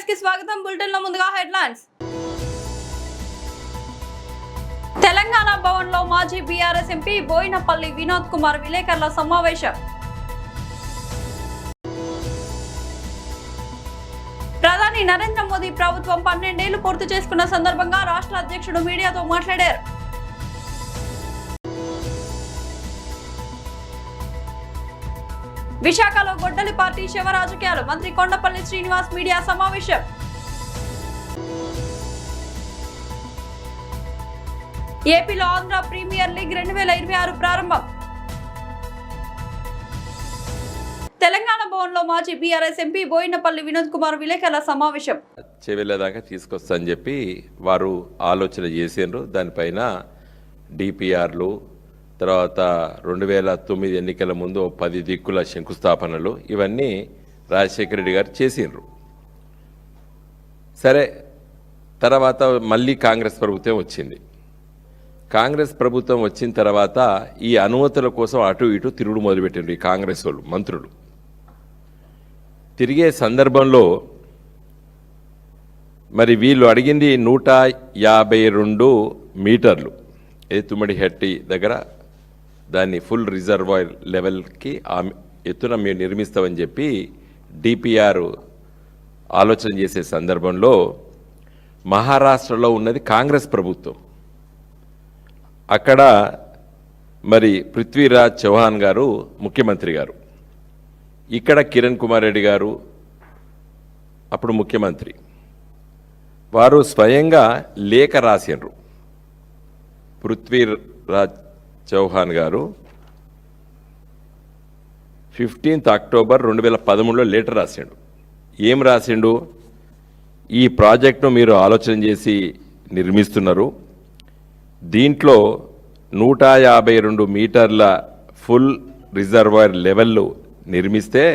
News కి స్వాగతం. Bulletin లో ముందుగా హెడ్లైన్స్. తెలంగాణ భవన్ లో మాజీ బీఆర్ఎస్ ఎంపీ బోయినపల్లి వినోద్ కుమార్ విలేకరుల సమావేశం. ప్రధాని నరేంద్ర మోదీ ప్రభుత్వం 12 ఏళ్లు పూర్తి చేసుకున్న సందర్భంగా రాష్ట్ర అధ్యక్షుడు మీడియాతో మాట్లాడారు. విశాఖలో గొడ్డలి పార్టీ శివ రాజకీయాలు. మంత్రి కొండపల్లి శ్రీనివాస్ మీడియా సమావేశం. ఏపీలో ఆంధ్ర ప్రీమియర్ లీగ్ 2026 ప్రారంభం. తెలంగాణ భవన్ లో మాజీ బీఆర్ఎస్ ఎంపీ బోయినపల్లి వినోద్ కుమార్ విలేకరుల సమావేశం. చెవెళ్ళదాకా తీసుకొస్తా అని చెప్పి వారు ఆలోచన చేసిండ్రు. దానిపైన డిపిఆర్లు, తర్వాత 2009 ఎన్నికల ముందు 10 దిక్కుల శంకుస్థాపనలు, ఇవన్నీ రాజశేఖర రెడ్డి గారు చేసిండ్రు. సరే, తర్వాత మళ్ళీ కాంగ్రెస్ ప్రభుత్వం వచ్చింది. కాంగ్రెస్ ప్రభుత్వం వచ్చిన తర్వాత ఈ అనుమతుల కోసం అటు ఇటు తిరుగుడు మొదలుపెట్టిండ్రు ఈ కాంగ్రెస్ వాళ్ళు, మంత్రులు. తిరిగే సందర్భంలో మరి వీళ్ళు అడిగింది 152 మీటర్లు. ఇది తుమ్మడిహట్టి దగ్గర దాన్ని ఫుల్ రిజర్వాయర్ లెవెల్కి ఎత్తున మేము నిర్మిస్తామని చెప్పి డిపిఆర్ ఆలోచన చేసే సందర్భంలో మహారాష్ట్రలో ఉన్నది కాంగ్రెస్ ప్రభుత్వం. అక్కడ మరి పృథ్వీరాజ్ చౌహాన్ గారు ముఖ్యమంత్రి గారు, ఇక్కడ కిరణ్ కుమార్ రెడ్డి గారు అప్పుడు ముఖ్యమంత్రి. వారు స్వయంగా లేఖ రాసిండ్రు. పృథ్వీరాజ్ చౌహాన్ గారు 15 అక్టోబర్ 2013లో లెటర్ రాసిండు. ఏం రాసిండు? ఈ ప్రాజెక్టును మీరు ఆలోచన చేసి నిర్మిస్తున్నారు, దీంట్లో 152 మీటర్ల ఫుల్ రిజర్వాయర్ లెవెల్లో నిర్మిస్తే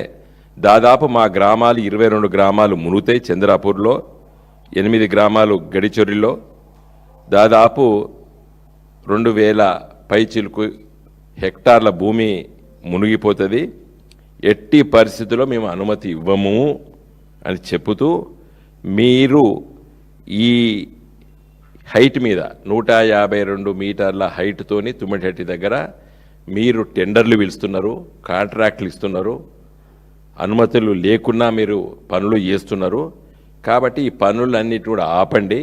దాదాపు మా గ్రామాలు 22 గ్రామాలు మునుగుతాయి. చంద్రాపూర్లో 8 గ్రామాలు, గడిచొరిలో దాదాపు 2000 పైచిలుకు హెక్టార్ల భూమి మునిగిపోతుంది. ఎట్టి పరిస్థితుల్లో మేము అనుమతి ఇవ్వము అని చెబుతూ, మీరు ఈ హైట్ మీద 152 మీటర్ల హైట్తోని తుమ్మటిహట్టి దగ్గర మీరు టెండర్లు పిలుస్తున్నారు, కాంట్రాక్ట్లు ఇస్తున్నారు, అనుమతులు లేకున్నా మీరు పనులు చేస్తున్నారు. కాబట్టి ఈ పనులన్నిటి కూడా ఆపండి.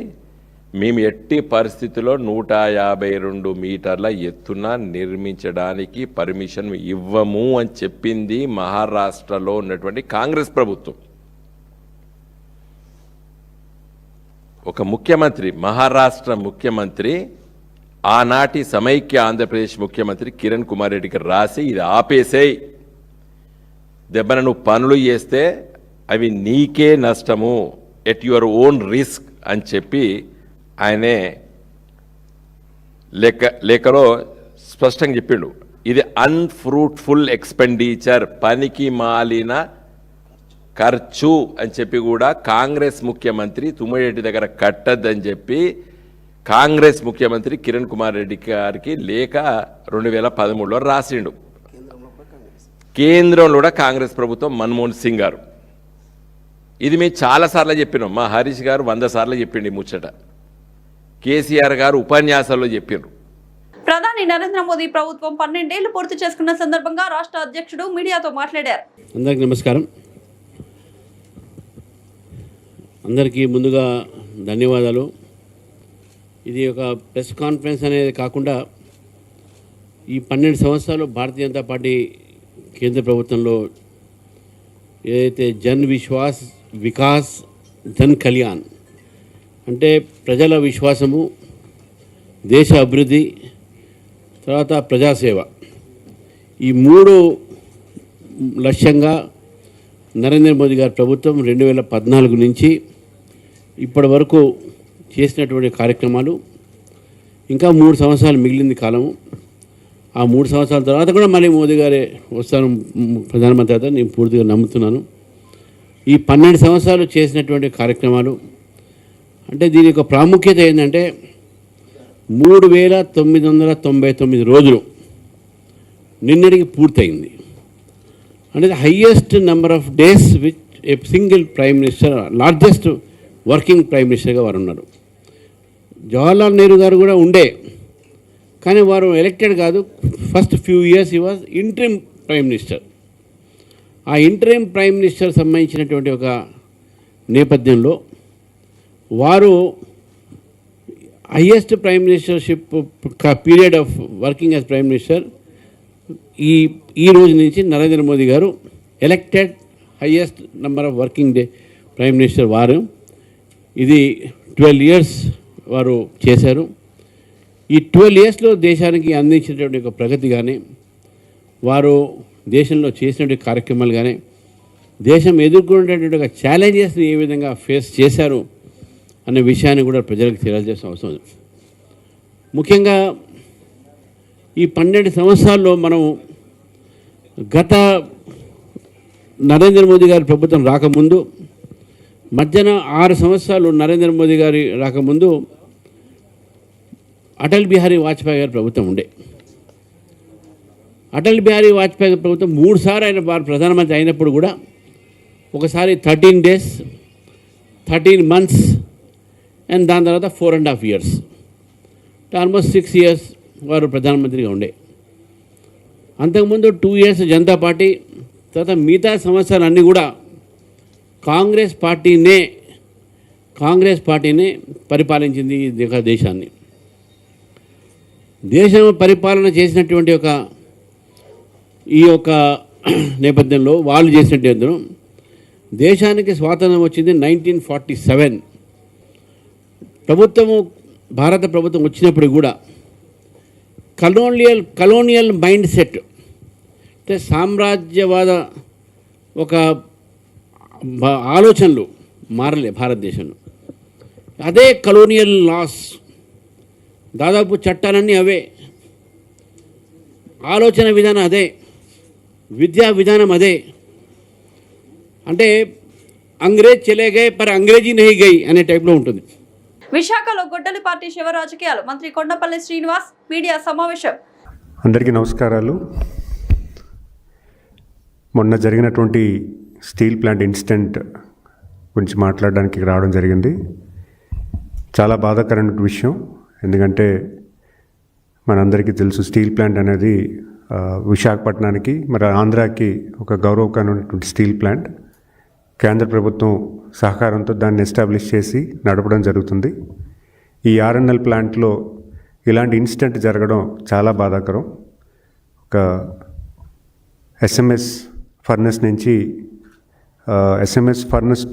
మేము ఎట్టి పరిస్థితుల్లో 152 మీటర్ల ఎత్తున నిర్మించడానికి పర్మిషన్ ఇవ్వము అని చెప్పింది మహారాష్ట్రలో ఉన్నటువంటి కాంగ్రెస్ ప్రభుత్వం. ఒక ముఖ్యమంత్రి, మహారాష్ట్ర ముఖ్యమంత్రి, ఆనాటి సమైక్య ఆంధ్రప్రదేశ్ ముఖ్యమంత్రి కిరణ్ కుమార్ రెడ్డికి రాసి ఇది ఆపేసేయి, దెబ్బన నువ్వు పనులు చేస్తే అవి నీకే నష్టము, ఎట్ యువర్ ఓన్ రిస్క్ అని చెప్పి ఆయనే లేఖలో స్పష్టంగా చెప్పిండు. ఇది అన్ఫ్రూట్ఫుల్ ఎక్స్పెండిచర్, పనికి మాలిన ఖర్చు అని చెప్పి కూడా కాంగ్రెస్ ముఖ్యమంత్రి తుమ్మరెడ్డి దగ్గర కట్టద్దని చెప్పి కాంగ్రెస్ ముఖ్యమంత్రి కిరణ్ కుమార్ రెడ్డి గారికి లేఖ 2013లో రాసిండు. కేంద్రంలో కూడా కాంగ్రెస్ ప్రభుత్వం, మన్మోహన్ సింగ్ గారు. ఇది మేము చాలాసార్లు చెప్పినాం. మా హరీష్ గారు 100 సార్లు చెప్పిండి ముచ్చట. కేసీఆర్ గారు ఉపన్యాసాల్లో చెప్పారు. ప్రధాని నరేంద్ర మోదీ ప్రభుత్వం 12 ఏళ్లు పూర్తి చేసుకున్న సందర్భంగా రాష్ట్ర అధ్యక్షుడు మీడియాతో మాట్లాడారు. అందరికీ నమస్కారం. అందరికీ ముందుగా ధన్యవాదాలు. ఇది ఒక ప్రెస్ కాన్ఫరెన్స్ అనేది కాకుండా ఈ 12 సంవత్సరాలు భారతీయ జనతా పార్టీ కేంద్ర ప్రభుత్వంలో ఏదైతే జన్ విశ్వాస్, వికాస్, జన్ కళ్యాణ్ అంటే ప్రజల విశ్వాసము, దేశ అభివృద్ధి, తర్వాత ప్రజాసేవ, ఈ 3 లక్ష్యంగా నరేంద్ర మోదీ గారి ప్రభుత్వం 2014 నుంచి ఇప్పటి వరకు చేసినటువంటి కార్యక్రమాలు, ఇంకా 3 సంవత్సరాలు మిగిలింది కాలము. ఆ 3 సంవత్సరాల తర్వాత కూడా మళ్ళీ మోదీ గారే వస్తాను ప్రధానమంత్రి అవుతారు నేను పూర్తిగా నమ్ముతున్నాను. ఈ 12 సంవత్సరాలు చేసినటువంటి కార్యక్రమాలు అంటే దీని యొక్క ప్రాముఖ్యత ఏంటంటే 3999 రోజులు నిన్నటికి పూర్తయింది. అంటే the highest number of days which a single prime minister, largest working prime మినిస్టర్గా వారు ఉన్నారు. జవహర్లాల్ నెహ్రూ గారు కూడా ఉండే, కానీ వారు ఎలక్టెడ్ కాదు. First few years he was interim prime minister. ఆ ఇంటరిమ్ ప్రైమ్ మినిస్టర్ సంబంధించినటువంటి ఒక నేపథ్యంలో వారు highest prime ministership period of working as prime minister ఈ రోజు నుంచి నరేంద్ర మోదీ గారు elected highest number of working day prime minister వారు. ఇది 12 ఇయర్స్ వారు చేశారు. ఈ 12 ఇయర్స్లో దేశానికి అందించినటువంటి ఒక ప్రగతి కానీ, వారు దేశంలో చేసినటువంటి కార్యక్రమాలు కానీ, దేశం ఎదుర్కొనేటటువంటి ఒక ఛాలెంజెస్ని ఏ విధంగా ఫేస్ చేశారు అనే విషయాన్ని కూడా ప్రజలకు తెలియజేసిన అవసరం ఉంది. ముఖ్యంగా ఈ 12 సంవత్సరాల్లో మనం గత నరేంద్ర మోదీ గారి ప్రభుత్వం రాకముందు, మధ్యన 6 సంవత్సరాలు నరేంద్ర మోదీ గారి రాకముందు అటల్ బిహారీ వాజ్పేయి గారి ప్రభుత్వం ఉండే. అటల్ బిహారీ వాజ్పేయి గారి ప్రభుత్వం 3 సార్లు ఆయన వారు ప్రధానమంత్రి అయినప్పుడు కూడా ఒకసారి 13 days, 13 months అండ్ దాని తర్వాత 4.5 years, ఆల్మోస్ట్ 6 years వారు ప్రధానమంత్రిగా ఉండే. అంతకుముందు 2 years జనతా పార్టీ, తర్వాత మిగతా సంవత్సరాలన్నీ కూడా కాంగ్రెస్ పార్టీనే పరిపాలించింది దేశాన్ని. దేశం పరిపాలన చేసినటువంటి ఈ యొక్క నేపథ్యంలో వాళ్ళు చేసినట్టు దేశానికి స్వాతంత్రం వచ్చింది 1947. భారత ప్రభుత్వం వచ్చినప్పుడు కూడా కలోనియల్ మైండ్ సెట్, అంటే సామ్రాజ్యవాద ఒక ఆలోచనలు మారలే భారతదేశంలో. అదే కలోనియల్ లాస్, దాదాపు చట్టాలన్నీ అవే, ఆలోచన విధానం అదే, విద్యా విధానం అదే. అంటే అంగ్రేజ్ చలే గయే పర్ అంగ్రేజీ నహీ గయి అనే టైప్లో ఉంటుంది. విశాఖలో గొడ్డలి పార్టీ శివ రాజకీయాలు. మంత్రి కొండపల్లి శ్రీనివాస్ మీడియా సమావేశం. అందరికీ నమస్కారాలు. మొన్న జరిగినటువంటి స్టీల్ ప్లాంట్ ఇన్సిడెంట్ గురించి మాట్లాడడానికి రావడం జరిగింది. చాలా బాధాకరమైన విషయం. ఎందుకంటే మనందరికీ తెలుసు, స్టీల్ ప్లాంట్ అనేది విశాఖపట్నానికి మరి ఆంధ్రాకి ఒక గౌరవకరమైనటువంటి స్టీల్ ప్లాంట్. కేంద్ర ప్రభుత్వం సహకారంతో దాన్ని ఎస్టాబ్లిష్ చేసి నడపడం జరుగుతుంది. ఈ ఆర్ఎన్ఎల్ ప్లాంట్లో ఇలాంటి ఇన్సిడెంట్ జరగడం చాలా బాధాకరం. ఒక ఎస్ఎంఎస్ ఫర్నెస్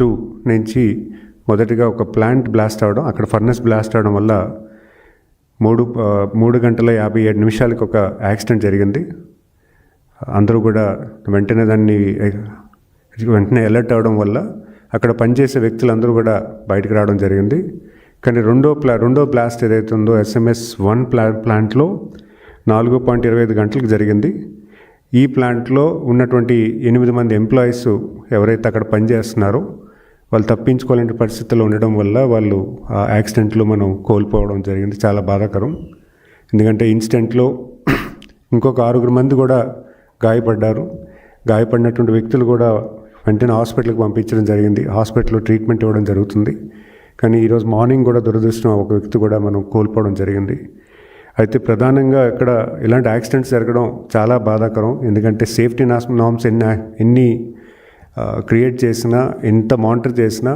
2 నుంచి మొదటిగా ఒక ప్లాంట్ బ్లాస్ట్ అవ్వడం, అక్కడ ఫర్నెస్ బ్లాస్ట్ అవ్వడం వల్ల 3 గంటల 57 నిమిషాలకు ఒక యాక్సిడెంట్ జరిగింది. అందరూ కూడా వెంటనే అలర్ట్ అవ్వడం వల్ల అక్కడ పనిచేసే వ్యక్తులందరూ కూడా బయటకు రావడం జరిగింది. కానీ రెండో బ్లాస్ట్ ఏదైతే ఉందో SMS1 ప్లాంట్లో 4.25 గంటలకు జరిగింది. ఈ ప్లాంట్లో ఉన్నటువంటి 8 మంది ఎంప్లాయీస్ ఎవరైతే అక్కడ పనిచేస్తున్నారో వాళ్ళు తప్పించుకోలేని పరిస్థితుల్లో ఉండడం వల్ల వాళ్ళు ఆ యాక్సిడెంట్లో మనం కోల్పోవడం జరిగింది. చాలా బాధాకరం. ఎందుకంటే ఇన్సిడెంట్లో ఇంకొక 6 మంది కూడా గాయపడ్డారు. గాయపడినటువంటి వ్యక్తులు కూడా వెంటనే హాస్పిటల్కి పంపించడం జరిగింది. హాస్పిటల్లో ట్రీట్మెంట్ ఇవ్వడం జరుగుతుంది. కానీ ఈరోజు మార్నింగ్ కూడా దురదృష్టం, ఒక వ్యక్తి కూడా మనం కోల్పోవడం జరిగింది. అయితే ప్రధానంగా ఇక్కడ ఇలాంటి యాక్సిడెంట్స్ జరగడం చాలా బాధాకరం. ఎందుకంటే సేఫ్టీ నార్మ్స్ ఎన్ని క్రియేట్ చేసినా, ఎంత మానిటర్ చేసినా,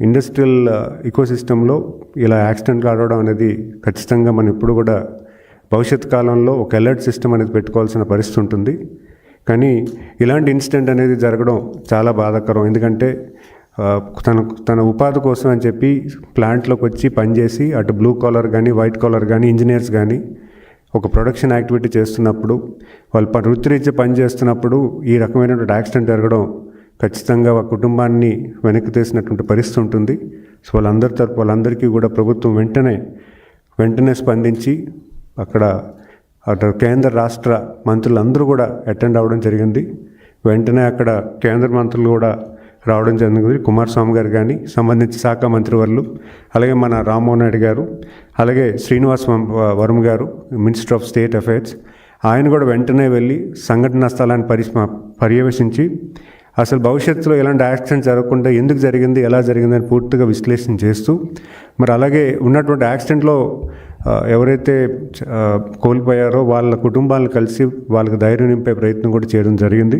ఇండస్ట్రియల్ ఇకోసిస్టంలో ఇలా యాక్సిడెంట్లు ఆడడం అనేది ఖచ్చితంగా మనం ఇప్పుడు కూడా భవిష్యత్ కాలంలో ఒక అలర్ట్ సిస్టమ్ అనేది పెట్టుకోవాల్సిన పరిస్థితి ఉంటుంది. కానీ ఇలాంటి ఇన్సిడెంట్ అనేది జరగడం చాలా బాధాకరం. ఎందుకంటే తన ఉపాధి కోసం అని చెప్పి ప్లాంట్లోకి వచ్చి పనిచేసి, అటు బ్లూ కాలర్ కానీ వైట్ కాలర్ కానీ ఇంజనీర్స్ కానీ ఒక ప్రొడక్షన్ యాక్టివిటీ చేస్తున్నప్పుడు, వాళ్ళు వృత్తిరీత్యా పని చేస్తున్నప్పుడు ఈ రకమైనటువంటి యాక్సిడెంట్ జరగడం ఖచ్చితంగా ఆ కుటుంబాన్ని వెనక్కి తీసినటువంటి పరిస్థితి ఉంటుంది. సో వాళ్ళందరికీ కూడా ప్రభుత్వం వెంటనే స్పందించి అక్కడ కేంద్ర రాష్ట్ర మంత్రులందరూ కూడా అటెండ్ అవ్వడం జరిగింది. వెంటనే అక్కడ కేంద్ర మంత్రులు కూడా రావడం జరిగింది. కుమారస్వామి గారు కానీ, సంబంధించిన శాఖ మంత్రివర్యులు, అలాగే మన రామ్మోహన్ నాయుడు గారు, అలాగే శ్రీనివాస్ వర్మ గారు, మినిస్టర్ ఆఫ్ స్టేట్ అఫైర్స్, ఆయన కూడా వెంటనే వెళ్ళి సంఘటనా స్థలాన్ని పర్యవేక్షించి అసలు భవిష్యత్తులో ఎలాంటి యాక్సిడెంట్ జరగకుండా ఎందుకు జరిగింది, ఎలా జరిగిందని పూర్తిగా విశ్లేషణ చేస్తూ మరి అలాగే ఉన్నటువంటి యాక్సిడెంట్లో ఎవరైతే కోల్పోయారో వాళ్ళ కుటుంబాలను కలిసి వాళ్ళకి ధైర్యం నింపే ప్రయత్నం కూడా చేయడం జరిగింది.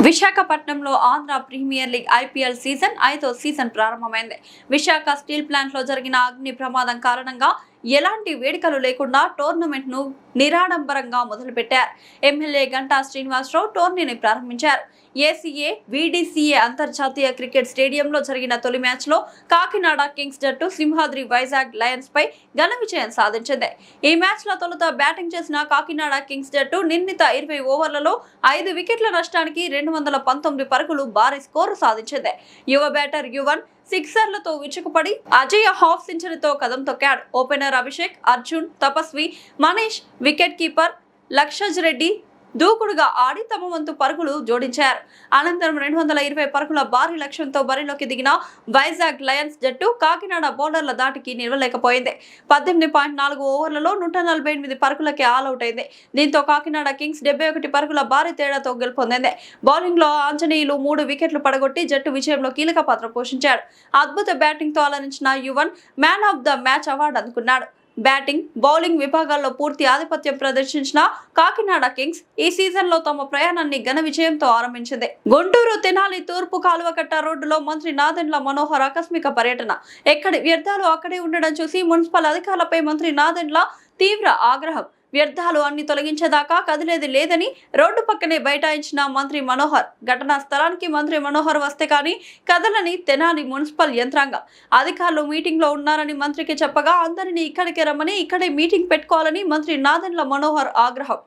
విశాఖపట్నంలో Andhra premier league IPL season 5వ సీజన్ ప్రారంభమైంది. విశాఖ స్టీల్ ప్లాంట్ లో జరిగిన అగ్ని ప్రమాదం కారణంగా ఎలాంటి వేడుకలు లేకుండా టోర్నమెంట్ ను నిరాడంబరంగా మొదలుపెట్టారు. ఎమ్మెల్యే గంటా శ్రీనివాసరావు టోర్నీని ప్రారంభించారు. ACA VDCA అంతర్జాతీయ క్రికెట్ స్టేడియంలో జరిగిన తొలి మ్యాచ్ లో కాకినాడ కింగ్స్ జట్టు సింహాద్రి వైజాగ్ లయన్స్ పై ఘన విజయం సాధించింది. ఈ మ్యాచ్ లో తొలుత బ్యాటింగ్ చేసిన కాకినాడ కింగ్స్ జట్టు నిర్ణీత 20 ఓవర్లలో 5 వికెట్ల నష్టానికి 219 పరుగులు భారీ స్కోరు సాధించింది. యువ బ్యాటర్ యువన్ సిక్సర్లతో విరుచుకుపడి అజయ్ హాఫ్ సెంచరీతో కదం తొక్కాడు. ఓపెనర్ అభిషేక్, అర్జున్, తపస్వి, మనీష్, వికెట్ కీపర్ లక్షజ్ రెడ్డి దూకుడుగా ఆడి తమ వంతు పరుగులు జోడించారు. అనంతరం 220 పరుగుల భారీ లక్ష్యంతో బరిలోకి దిగిన వైజాగ్ లయన్స్ జట్టు కాకినాడ బౌలర్ల దాటికి నిలవలేకపోయింది. 18.4 ఓవర్లలో 148 పరుగులకే ఆల్అౌట్ అయింది. దీంతో కాకినాడ కింగ్స్ 71 పరుగుల భారీ తేడాతో గెలుపొందింది. బౌలింగ్ లో ఆంజనేయులు 3 వికెట్లు పడగొట్టి జట్టు విజయంలో కీలక పాత్ర పోషించాడు. అద్భుత బ్యాటింగ్ తో అలరించిన Yuvan man of the match award అందుకున్నాడు. బ్యాటింగ్, బౌలింగ్ విభాగాల్లో పూర్తి ఆధిపత్యం ప్రదర్శించిన కాకినాడ కింగ్స్ ఈ సీజన్ లో తమ ప్రయాణాన్ని ఘన విజయంతో ఆరంభించింది. గుంటూరు తెనాలి తూర్పు కాలువకట్ట రోడ్డులో మంత్రి నాదెండ్ల మనోహర్ ఆకస్మిక పర్యటన. ఎక్కడి వ్యర్థాలు అక్కడే ఉండడం చూసి మున్సిపల్ అధికారులపై మంత్రి నాదెండ్ల తీవ్ర ఆగ్రహం. వ్యర్థాలు అన్ని తొలగించేదాకా కదిలేది లేదని రోడ్డు పక్కనే బైఠాయించిన మంత్రి మనోహర్. ఘటనా స్థలానికి మంత్రి మనోహర్ వస్తే కానీ కదలని తెనాలి మున్సిపల్ యంత్రాంగం. అధికారులు మీటింగ్ లో ఉన్నారని మంత్రికి చెప్పగా అందరినీ ఇక్కడికే రమ్మని ఇక్కడే మీటింగ్ పెట్టుకోవాలని మంత్రి నాదెండ్ల మనోహర్ ఆగ్రహం.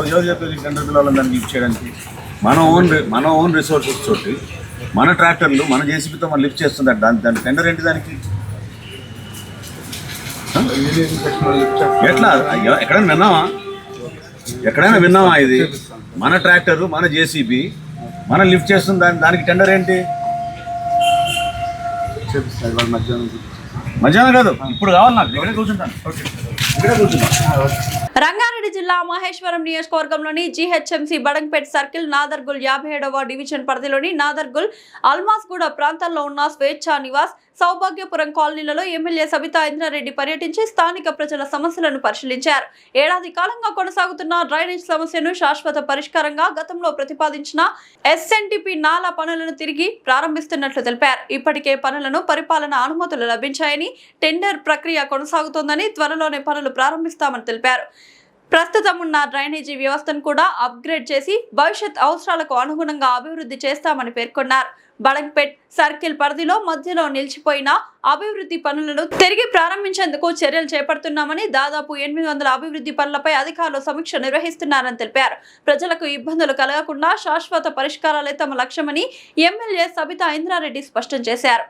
ఎవరు చెప్పేది టెండర్ పిల్లలను దాన్ని లిఫ్ట్ చేయడానికి? మన ఓన్ రిసోర్సెస్ తోటి మన ట్రాక్టర్లు మన జేసీబీతో మనం లిఫ్ట్ చేస్తుంది. దాని టెండర్ ఏంటి దానికి? ఎట్లా? ఎక్కడైనా విన్నామా? ఇది మన ట్రాక్టరు మన జేసీబీ మనం లిఫ్ట్ చేస్తుంది, దానికి టెండర్ ఏంటి? మధ్యాహ్నం కాదు, ఇప్పుడు కావాలి నాకు. ఇక్కడే కూర్చుంటాను. రంగారెడ్డి జిల్లా మహేశ్వరం నియోజకవర్గంలోని GHMC బడంగ్పేట్ సర్కిల్ నాదర్గుల్ 57వ డివిజన్ పరిధిలోని నాదర్గుల్ అల్మాస్గూడ ప్రాంతాల్లో ఉన్న స్వేచ్ఛ నివాస్ సౌభాగ్యపురం కాలనీలలో ఎమ్మెల్యే సబితా ఇంద్రారెడ్డి పర్యటించి స్థానిక ప్రజల సమస్యలను పరిశీలించారు. ఏడాది కాలంగా కొనసాగుతున్న డ్రైనేజ్ సమస్యను శాశ్వత పరిష్కారంగా గతంలో ప్రతిపాదించిన SNTP నాలా పనులను తిరిగి ప్రారంభిస్తున్నట్లు తెలిపారు. ఇప్పటికే పనులను పరిపాలన అనుమతులు లభించాయని, టెండర్ ప్రక్రియ కొనసాగుతోందని, త్వరలోనే పనులు ప్రారంభిస్తామని తెలిపారు. ప్రస్తుతం ఉన్న డ్రైనేజీ వ్యవస్థను కూడా అప్గ్రేడ్ చేసి భవిష్యత్ అవసరాలకు అనుగుణంగా అభివృద్ధి చేస్తామని పేర్కొన్నారు. బడంగ్పేట్ సర్కిల్ పరిధిలో మధ్యలో నిలిచిపోయిన అభివృద్ధి పనులను తిరిగి ప్రారంభించేందుకు చర్యలు చేపడుతున్నామని, దాదాపు 800 అభివృద్ధి పనులపై అధికారులు సమీక్ష నిర్వహిస్తున్నారని తెలిపారు. ప్రజలకు ఇబ్బందులు కలగకుండా శాశ్వత పరిష్కారాలే తమ లక్ష్యమని ఎమ్మెల్యే సబితా ఇంద్రారెడ్డి స్పష్టం చేశారు.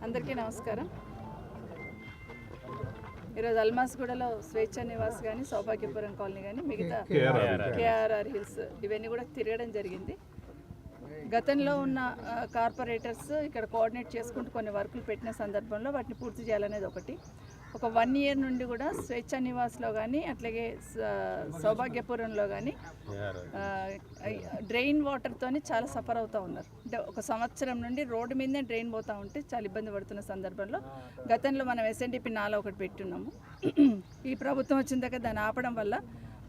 అందరికీ నమస్కారం. ఈరోజు అల్మాస్గూడలో స్వేచ్ఛ నివాస్ కానీ, సౌభాగ్యపురం కాలనీ కానీ, మిగతా KRR హిల్స్ ఇవన్నీ కూడా తిరగడం జరిగింది. గతంలో ఉన్న కార్పొరేటర్స్ ఇక్కడ కోఆర్డినేట్ చేసుకుంటూ కొన్ని వర్కులు పెట్టిన సందర్భంలో వాటిని పూర్తి చేయాలనేది ఒకటి. ఒక 1 ఇయర్ నుండి కూడా స్వేచ్ఛ నివాస్లో కానీ, అట్లాగే సౌభాగ్యపురంలో కానీ డ్రైన్ వాటర్తో చాలా సఫర్ అవుతూ ఉన్నారు. అంటే 1 సంవత్సరం నుండి రోడ్డు మీదనే డ్రైన్ పోతూ ఉంటే చాలా ఇబ్బంది పడుతున్న సందర్భంలో గతంలో మనం SNTP నాలా ఒకటి పెట్టున్నాము. ఈ ప్రభుత్వం వచ్చిన దాకా దాన్ని ఆపడం వల్ల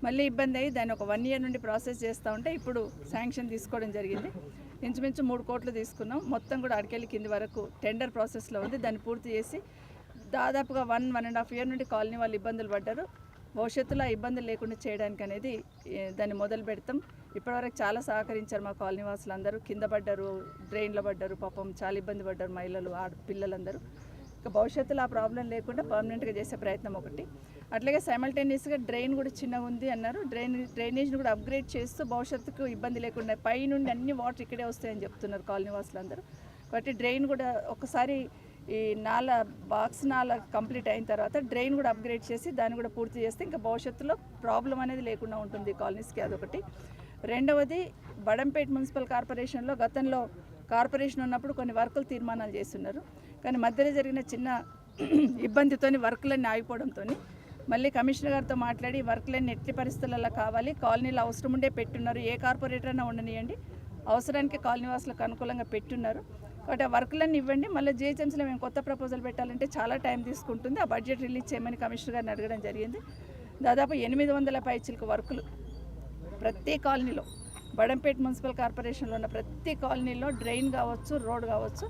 మళ్ళీ ఇబ్బంది అయ్యి దాన్ని ఒక 1 year నుండి ప్రాసెస్ చేస్తూ ఉంటే ఇప్పుడు శాంక్షన్ తీసుకోవడం జరిగింది. ఇంచుమించు 3 కోట్లు తీసుకున్నాం. మొత్తం కూడా అడికెళ్ళి కింది వరకు టెండర్ ప్రాసెస్లో ఉంది. దాన్ని పూర్తి చేసి దాదాపుగా 1.5 year నుండి కాలనీ వాళ్ళు ఇబ్బందులు పడ్డారు. భవిష్యత్తులో ఇబ్బందులు లేకుండా చేయడానికి అనేది దాన్ని మొదలు పెడతాం. ఇప్పటివరకు చాలా సహకరించారు మా కాలనీ వాసులందరూ. కింద పడ్డారు, డ్రైన్లో పడ్డారు, పాపం చాలా ఇబ్బంది పడ్డారు మహిళలు, పిల్లలందరూ. ఇక భవిష్యత్తులో ఆ ప్రాబ్లం లేకుండా పర్మనెంట్గా చేసే ప్రయత్నం ఒకటి. అట్లాగే సైమల్టేనియస్గా డ్రైన్ కూడా చిన్నగా ఉంది అన్నారు. డ్రైనేజ్ని కూడా అప్గ్రేడ్ చేస్తూ భవిష్యత్తుకు ఇబ్బంది లేకుండా పై నుండి అన్ని వాటర్ ఇక్కడే వస్తాయని చెప్తున్నారు కాలనీ వాసులందరూ. కాబట్టి డ్రైన్ కూడా ఒకసారి ఈ బాక్స్ నాల కంప్లీట్ అయిన తర్వాత డ్రైన్ కూడా అప్గ్రేడ్ చేసి దాన్ని కూడా పూర్తి చేస్తే ఇంకా భవిష్యత్తులో ప్రాబ్లం అనేది లేకుండా ఉంటుంది కాలనీస్కి. అదొకటి. రెండవది, బడంపేట మున్సిపల్ కార్పొరేషన్లో గతంలో కార్పొరేషన్ ఉన్నప్పుడు కొన్ని వర్కులు తీర్మానాలు చేస్తున్నారు. కానీ మధ్యలో జరిగిన చిన్న ఇబ్బందితోని వర్కులన్నీ ఆగిపోవడంతో మళ్ళీ కమిషనర్ గారితో మాట్లాడి వర్కులన్నీ ఎట్టి పరిస్థితులలో కావాలి, కాలనీలో అవసరం ఉండే పెట్టున్నారు, ఏ కార్పొరేటర్ అయినా ఉండనియండి, అవసరానికి కాలనీ వాసులకు అనుకూలంగా పెట్టున్నారు. కాబట్టి ఆ వర్కులన్నీ ఇవ్వండి. మళ్ళీ జిహెచ్ఎంసీలో మేము కొత్త ప్రపోజల్ పెట్టాలంటే చాలా టైం తీసుకుంటుంది. ఆ బడ్జెట్ రిలీజ్ చేయమని కమిషనర్ గారిని అడగడం జరిగింది. దాదాపు 800 పైచిలకు వర్కులు ప్రతి కాలనీలో, బడంపేట మున్సిపల్ కార్పొరేషన్లో ఉన్న ప్రతి కాలనీలో డ్రైన్ కావచ్చు, రోడ్ కావచ్చు,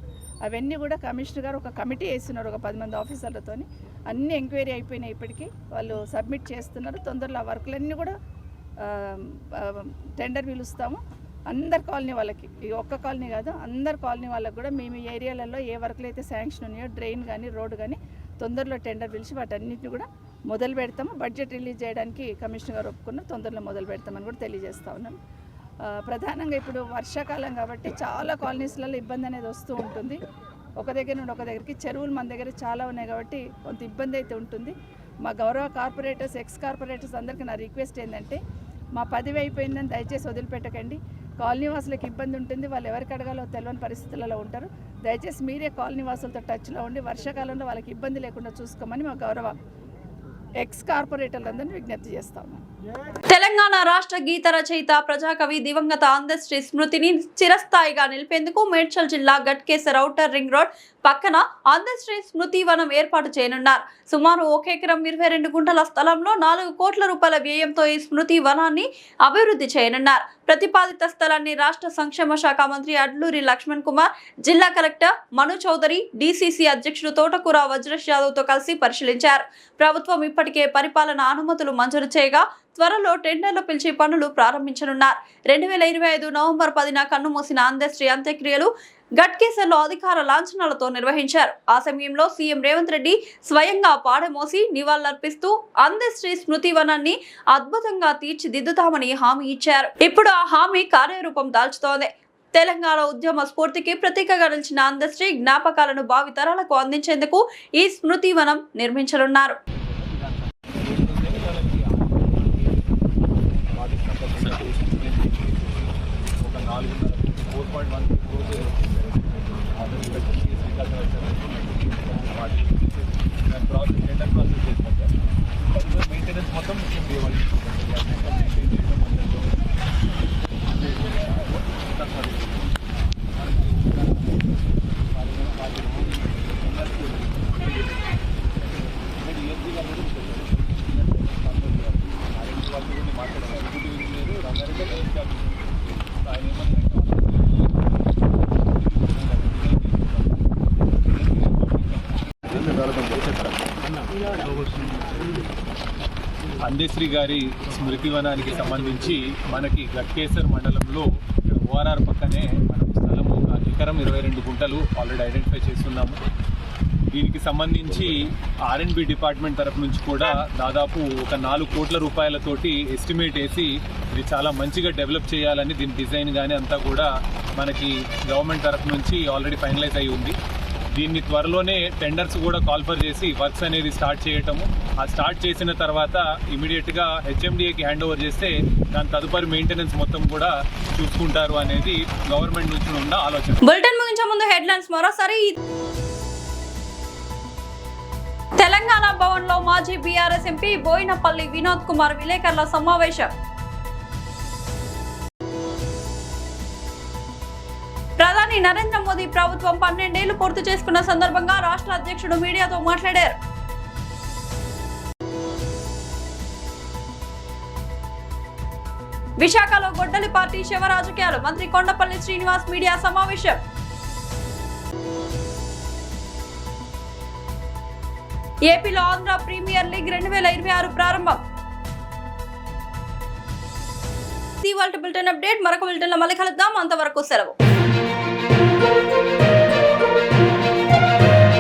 అవన్నీ కూడా కమిషనర్ గారు ఒక కమిటీ వేస్తున్నారు ఒక 10 మంది ఆఫీసర్లతో. అన్ని ఎంక్వైరీ అయిపోయినాయి. ఇప్పటికీ వాళ్ళు సబ్మిట్ చేస్తున్నారు. తొందరలో ఆ వర్కులన్నీ కూడా టెండర్ పిలుస్తాము. అందరు కాలనీ వాళ్ళకి, ఈ ఒక్క కాలనీ కాదు, అందరు కాలనీ వాళ్ళకి కూడా మేము ఈ ఏరియాలలో ఏ వర్కులు అయితే శాంక్షన్ ఉన్నాయో, డ్రైన్ కానీ రోడ్డు కానీ తొందరలో టెండర్ పిలిచి వాటన్నిటిని కూడా మొదలు పెడతాము. బడ్జెట్ రిలీజ్ చేయడానికి కమిషనర్ గారు ఒప్పుకున్నాం. తొందరలో మొదలు పెడతామని కూడా తెలియజేస్తా ఉన్నాను. ప్రధానంగా ఇప్పుడు వర్షాకాలం కాబట్టి చాలా కాలనీస్లలో ఇబ్బంది అనేది వస్తూ ఉంటుంది. ఒక దగ్గర నుండి ఒక దగ్గరికి చెరువులు మన దగ్గర చాలా ఉన్నాయి కాబట్టి కొంత ఇబ్బంది అయితే ఉంటుంది. మా గౌరవ కార్పొరేటర్స్, ఎక్స్ కార్పొరేటర్స్ అందరికీ నా రిక్వెస్ట్ ఏంటంటే, మా పదవి అయిపోయిందని దయచేసి వదిలిపెట్టకండి. కాలనీ వాసులకు ఇబ్బంది ఉంటుంది, వాళ్ళు ఎవరికి అడగాలో తెలియని పరిస్థితులలో ఉంటారు. దయచేసి మీరే కాలనీ వాసులతో టచ్లో ఉండి వర్షాకాలంలో వాళ్ళకి ఇబ్బంది లేకుండా చూసుకోమని మా గౌరవ ఎక్స్ కార్పొరేటర్లందరినీ విజ్ఞప్తి చేస్తాము. తెలంగాణ రాష్ట్ర గీత రచయిత, ప్రజాకవి దివంగత అందశ్రీ స్మృతిని చిరస్థాయిగా నిలిపేందుకు మేడ్చల్ జిల్లా గట్కేసర్ ఔటర్ రింగ్ రోడ్ పక్కన అందశ్రీ స్మృతి వనం ఏర్పాటు చేయనున్నారు. సుమారు 1 ఎకరం 22 గుంటల స్థలంలో 4 కోట్ల రూపాయల వ్యయంతో ఈ స్మృతి వనాన్ని అభివృద్ధి చేయనున్నారు. ప్రతిపాదిత స్థలాన్ని రాష్ట్ర సంక్షేమ శాఖ మంత్రి అడ్లూరి లక్ష్మణ్ కుమార్, జిల్లా కలెక్టర్ మను చౌదరి, డీసీసీ అధ్యక్షుడు తోటకూర వజ్రేష్ యాదవ్ తో కలిసి పరిశీలించారు. ప్రభుత్వం ఇప్పటికే పరిపాలన అనుమతులు మంజూరు చేయగా త్వరలో టెండర్లు పిలిచి పనులు ప్రారంభించనున్నారు. 2025 నవంబర్ 10న కన్నుమూసిన అందశ్రీ అంత్యక్రియలు గట్కేసర్లో అధికార లాంఛనాలతో నిర్వహించారు. ఆ సమయంలో సీఎం రేవంత్ రెడ్డి స్వయంగా పాడమోసి నివాళులర్పిస్తూ అందశ్రీ స్మృతి వనాన్ని అద్భుతంగా తీర్చిదిద్దుతామని హామీ ఇచ్చారు. ఇప్పుడు ఆ హామీ కార్యరూపం దాల్చుతోంది. తెలంగాణ ఉద్యమ స్ఫూర్తికి ప్రతీకగా నిలిచిన అందశ్రీ జ్ఞాపకాలను భావితరాలకు అందించేందుకు ఈ స్మృతి వనం నిర్మించనున్నారు. మెయింటెనెన్స్ మొత్తం అందశ్రీ గారి స్మృతి వనానికి సంబంధించి మనకి గట్కేసర్ మండలంలో ఓఆర్ఆర్ పక్కనే మనం స్థలము 1 ఎకరం 22 గుంటలు ఆల్రెడీ ఐడెంటిఫై చేస్తున్నాము. దీనికి సంబంధించి R&B డిపార్ట్మెంట్ తరఫు నుంచి కూడా దాదాపు ఒక 4 కోట్ల రూపాయలతోటి ఎస్టిమేట్ వేసి ఇది చాలా మంచిగా డెవలప్ చేయాలని దీని డిజైన్ కానీ అంతా కూడా మనకి గవర్నమెంట్ తరఫు నుంచి ఆల్రెడీ ఫైనలైజ్ అయి ఉంది. దీన్ని త్వరలోనే టెండర్స్ కూడా కాల్ఫర్ చేసి వర్క్స్ అనేది స్టార్ట్ చేయటము, ఆ స్టార్ట్ చేసిన తర్వాత ఇమీడియట్గా హెచ్ఎండిఏకి హ్యాండ్ ఓవర్ చేస్తే దాని తదుపరి మెయింటెనెన్స్ మొత్తం కూడా చూసుకుంటారు అనేది గవర్నమెంట్ నుంచి ఉన్న ఆలోచన. బులెటిన్ ముగించే ముందు హెడ్లైన్స్ మరోసారి. తెలంగాణ భవన్ లో మాజీ బీఆర్ఎస్ ఎంపీ బోయినపల్లి వినోద్ కుమార్ విలేకరుల సమావేశం. ప్రధాని నరేంద్ర మోదీ ప్రభుత్వం 12 ఏళ్లు పూర్తి చేసుకున్న సందర్భంగా రాష్ట్ర అధ్యక్షుడు మీడియాతో మాట్లాడారు. విశాఖలో గొడ్డలి పార్టీ శవ రాజకీయాలు, మంత్రి కొండపల్లి శ్రీనివాస్ మీడియా సమావేశం. ఏపీలో ఆంధ్ర ప్రీమియర్ లీగ్ 2026 ప్రారంభం. ఈ వాల్టి బులెటిన్ అప్డేట్. మరొక బులెటిన్లో మళ్ళీ కలుద్దాం. అంతవరకు సెలవు.